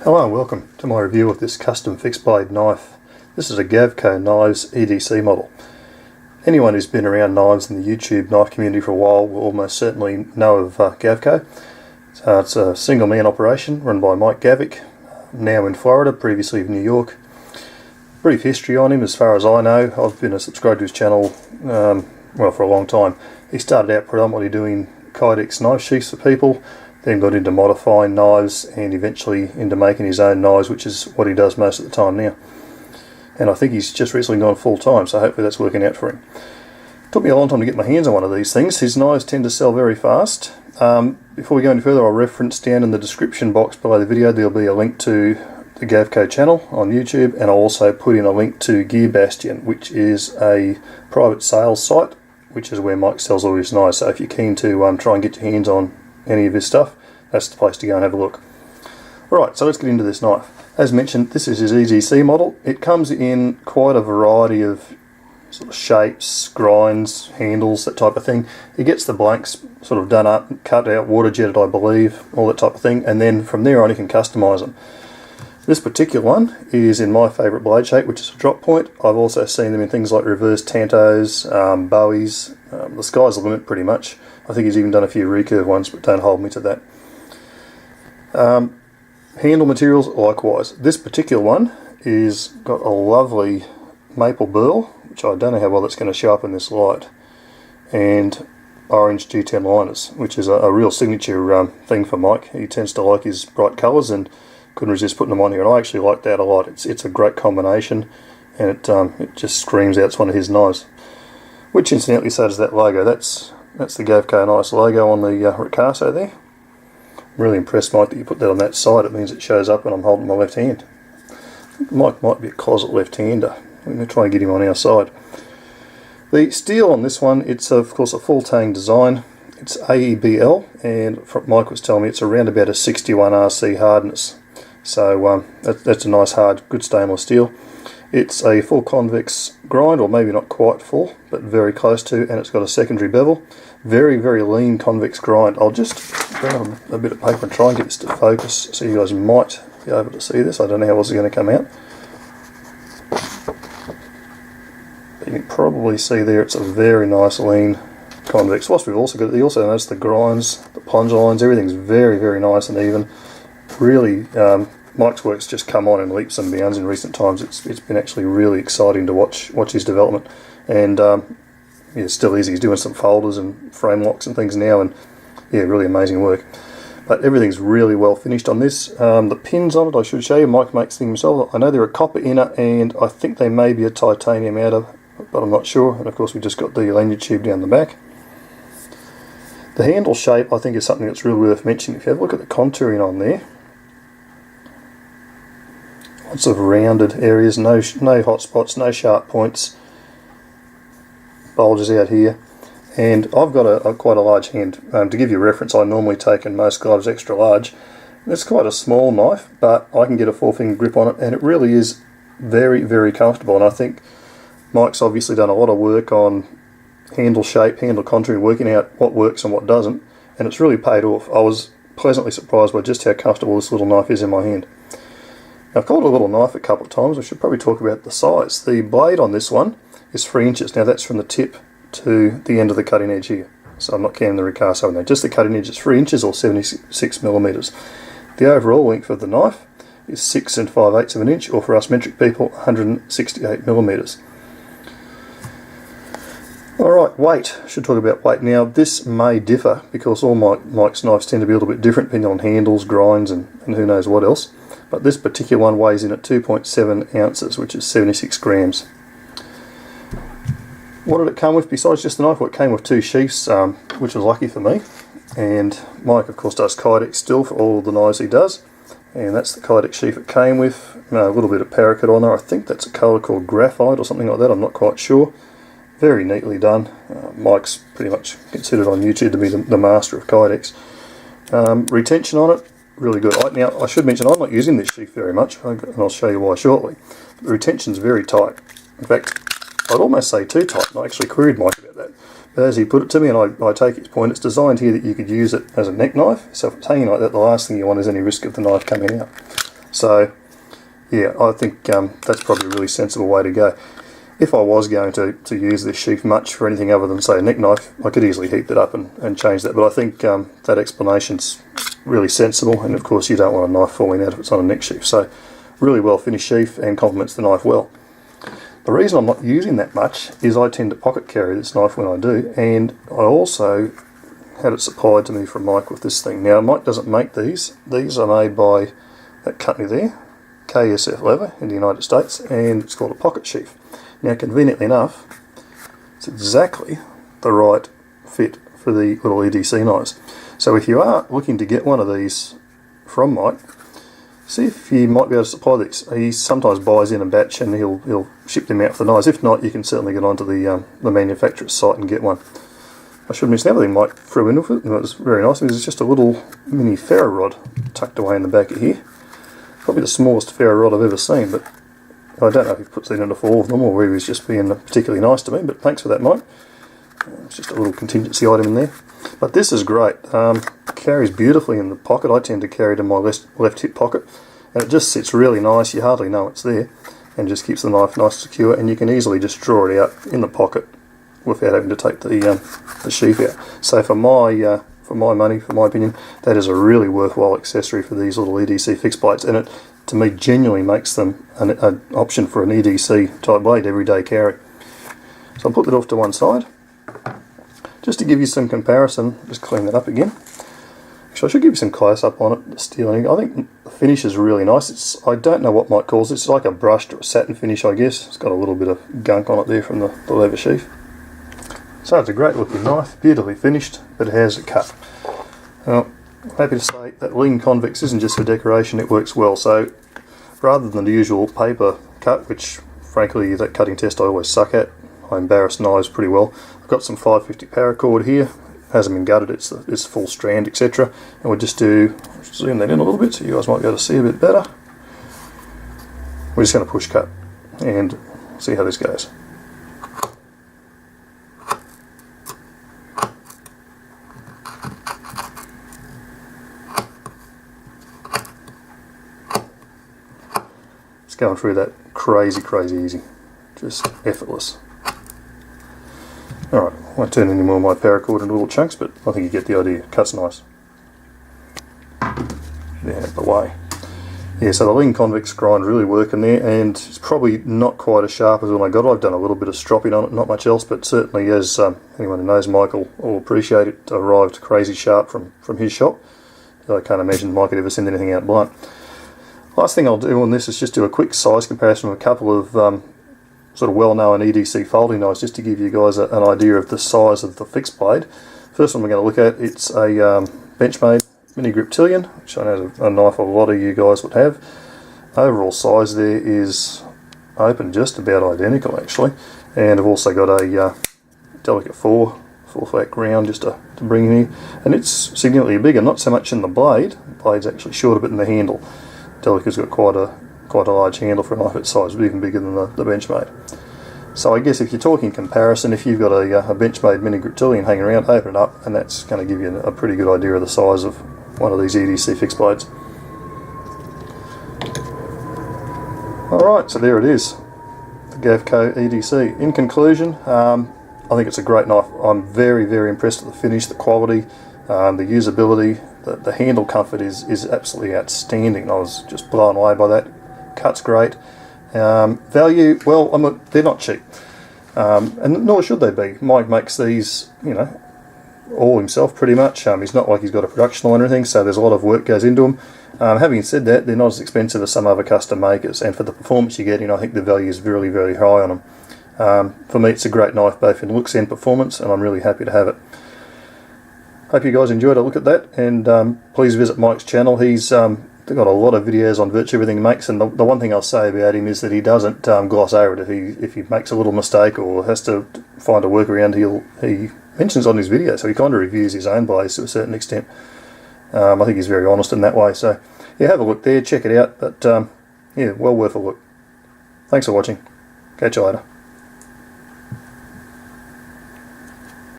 Hello and welcome to my review of this custom fixed blade knife. This is a Gavko Knives EDC model. Anyone who's been around knives in the YouTube knife community for a while will almost certainly know of Gavko. It's a single man operation run by Mike Gavac, now in Florida, previously of New York. Brief history on him as far as I know. I've been a subscriber to his channel for a long time. He started out predominantly doing Kydex knife sheaths for people, then got into modifying knives and eventually into making his own knives, which is what he does most of the time now. And I think he's just recently gone full time, so hopefully that's working out for him. It took me a long time to get my hands on one of these things. His knives tend to sell very fast. Before we go any further, I'll reference down in the description box below the video, there'll be a link to the Gavko channel on YouTube, and I'll also put in a link to Gear Bastion, which is a private sales site, which is where Mike sells all his knives. So if you're keen to try and get your hands on any of his stuff, that's the place to go and have a look. Alright, so let's get into this knife. As mentioned, this is his EDC model. It comes in quite a variety of sort of shapes, grinds, handles, that type of thing. He gets the blanks sort of done up, cut out, water jetted I believe, all that type of thing, and then from there on he can customise them. This particular one is in my favourite blade shape, which is a drop point. I've also seen them in things like reverse tantos, bowies. The sky's the limit pretty much. I think he's even done a few recurve ones, but don't hold me to that. Handle materials likewise. This particular one is got a lovely Maple Burl, which I don't know how well that's going to show up in this light, and orange G10 liners, which is a real signature thing for Mike. He tends to like his bright colours and couldn't resist putting them on here, and I actually like that a lot. It's a great combination, and it just screams out it's one of his knives. Which incidentally, so does that logo. That's the Gavko Knives logo on the Ricasso there. I'm really impressed, Mike, that you put that on that side. It means it shows up when I'm holding my left hand. I think Mike might be a closet left-hander. We're going to try and get him on our side. The steel on this one, it's of course a full tang design. It's AEB-L, and Mike was telling me it's around about a 61 RC hardness. So that's a nice hard, good stainless steel. It's a full convex grind, or maybe not quite full, but very close to, and it's got a secondary bevel. Very, very lean convex grind. I'll just grab a bit of paper and try and get this to focus so you guys might be able to see this. I don't know how else it's going to come out. But you can probably see there it's a very nice lean convex. Whilst we've also got, you also notice the grinds, the plunger lines, everything's very, very nice and even. Really, Mike's work's just come on in leaps and bounds in recent times. It's been actually really exciting to watch his development, and yeah, it still is. He's doing some folders and frame locks and things now, and yeah, really amazing work. But everything's really well finished on this. The pins on it, I should show you. Mike makes them himself. I know they're a copper inner, and I think they may be a titanium outer, but I'm not sure. And of course, we just got the lanyard tube down the back. The handle shape, I think, is something that's really worth mentioning. If you have a look at the contouring on there. Lots of rounded areas, no hot spots, no sharp points, bulges out here, and I've got quite a large hand. To give you a reference, I normally take in most gloves extra large. It's quite a small knife, but I can get a 4-finger grip on it, and it really is very, very comfortable. And I think Mike's obviously done a lot of work on handle shape, handle contouring, working out what works and what doesn't, and it's really paid off. I was pleasantly surprised by just how comfortable this little knife is in my hand. I've called it a little knife a couple of times. I should probably talk about the size. The blade on this one is 3 inches. Now that's from the tip to the end of the cutting edge here. So I'm not counting the Ricasso in there. Just the cutting edge is 3 inches or 76 millimeters. The overall length of the knife is 6 5/8 of an inch, or for us metric people, 168 millimeters. Alright, weight. I should talk about weight. Now this may differ because all Mike's knives tend to be a little bit different depending on handles, grinds, and who knows what else. But this particular one weighs in at 2.7 ounces, which is 76 grams. What did it come with besides just the knife? Well, it came with 2 sheaths, which was lucky for me. And Mike, of course, does Kydex still for all the knives he does. And that's the Kydex sheath it came with. A little bit of paracord on there. I think that's a colour called graphite or something like that. I'm not quite sure. Very neatly done. Mike's pretty much considered on YouTube to be the master of Kydex. Retention on it, really good. Now, I should mention I'm not using this sheath very much, and I'll show you why shortly. The retention's very tight. In fact, I'd almost say too tight, and I actually queried Mike about that. But as he put it to me, and I take his point, it's designed here that you could use it as a neck knife, so if it's hanging like that, the last thing you want is any risk of the knife coming out. So yeah, I think that's probably a really sensible way to go. If I was going to use this sheath much for anything other than, say, a neck knife, I could easily heat that up and change that. But I think that explanation's really sensible, and of course you don't want a knife falling out if it's on a neck sheath. So really well finished sheath and complements the knife well. The reason I'm not using that much is I tend to pocket carry this knife when I do, and I also had it supplied to me from Mike with this thing. Now Mike doesn't make these. These are made by that company there, KSF Leather in the United States, and it's called a pocket sheath. Now conveniently enough, it's exactly the right fit for the little EDC knives. So if you are looking to get one of these from Mike, see if you might be able to supply these. He sometimes buys in a batch and he'll ship them out for the knives. If not, you can certainly get onto the manufacturer's site and get one. I should mention the other thing Mike threw in with it, and it was very nice, because it's just a little mini ferro rod tucked away in the back of here. Probably the smallest ferro rod I've ever seen, but I don't know if he puts it into all of them or whether he's just being particularly nice to me, but thanks for that, Mike. It's just a little contingency item in there. But this is great. Carries beautifully in the pocket. I tend to carry it in my left hip pocket, and it just sits really nice. You hardly know it's there, and just keeps the knife nice and secure, and you can easily just draw it out in the pocket without having to take the sheath out. So for my money, for my opinion, that is a really worthwhile accessory for these little EDC fixed blades, and it, to me, genuinely makes them an option for an EDC type blade everyday carry. So I'll put that off to one side. Just to give you some comparison, just clean that up again. Actually, I should give you some close up on it, the steeling. I think the finish is really nice. I don't know what Mike calls it. It's like a brushed or a satin finish, I guess. It's got a little bit of gunk on it there from the leather sheath. So it's a great looking knife, beautifully finished, but it has a cut. Now, I'm happy to say that lean convex isn't just for decoration, it works well. So rather than the usual paper cut, which frankly that cutting test I always suck at, I embarrass knives pretty well. I've got some 550 paracord here, hasn't been gutted, it's full strand, etc. And we'll just zoom that in a little bit so you guys might be able to see a bit better. We're just going to push cut and see how this goes. It's going through that crazy easy, just effortless. Alright, I won't turn any more of my paracord into little chunks, but I think you get the idea. Cuts nice. There, out of the way. Yeah, so the lean convex grind really working there, and it's probably not quite as sharp as when I got it. I've done a little bit of stropping on it, not much else, but certainly, as anyone who knows Michael will appreciate, it arrived crazy sharp from his shop. I can't imagine Mike had ever send anything out blunt. Last thing I'll do on this is just do a quick size comparison with a couple of sort of well-known EDC folding knives, just to give you guys an idea of the size of the fixed blade. First one we're going to look at, it's a Benchmade mini grip Tillion, which I know is a knife a lot of you guys would have. Overall size there is open just about identical actually, and I've also got a Delicate 4 full flat ground just to bring in here, and it's significantly bigger, not so much in the blade. The blade's actually shorter, but in the handle. Delica's got quite a large handle for a knife its size, even bigger than the Benchmade. So I guess if you're talking comparison, if you've got a Benchmade mini grip Tillion hanging around, open it up, and that's going to give you a pretty good idea of the size of one of these EDC fixed blades. Alright, so there it is, the Gavko EDC. In conclusion, I think it's a great knife. I'm very impressed with the finish, the quality, the usability, the handle comfort is absolutely outstanding. I was just blown away by that. Cut's great. Value, well, they're not cheap, and nor should they be. Mike makes these, all himself pretty much. He's not like he's got a production line or anything, so there's a lot of work goes into them. Having said that, they're not as expensive as some other custom makers, and for the performance you're getting, I think the value is very high on them. For me, it's a great knife both in looks and performance, and I'm really happy to have it. Hope you guys enjoyed a look at that, and please visit Mike's channel. He's got a lot of videos on virtually everything he makes, and the one thing I'll say about him is that he doesn't gloss over it. If he makes a little mistake or has to find a workaround, he mentions on his video, so he kind of reviews his own blades to a certain extent. I think he's very honest in that way, so yeah, have a look there, check it out, but yeah, well worth a look. Thanks for watching. Catch you later.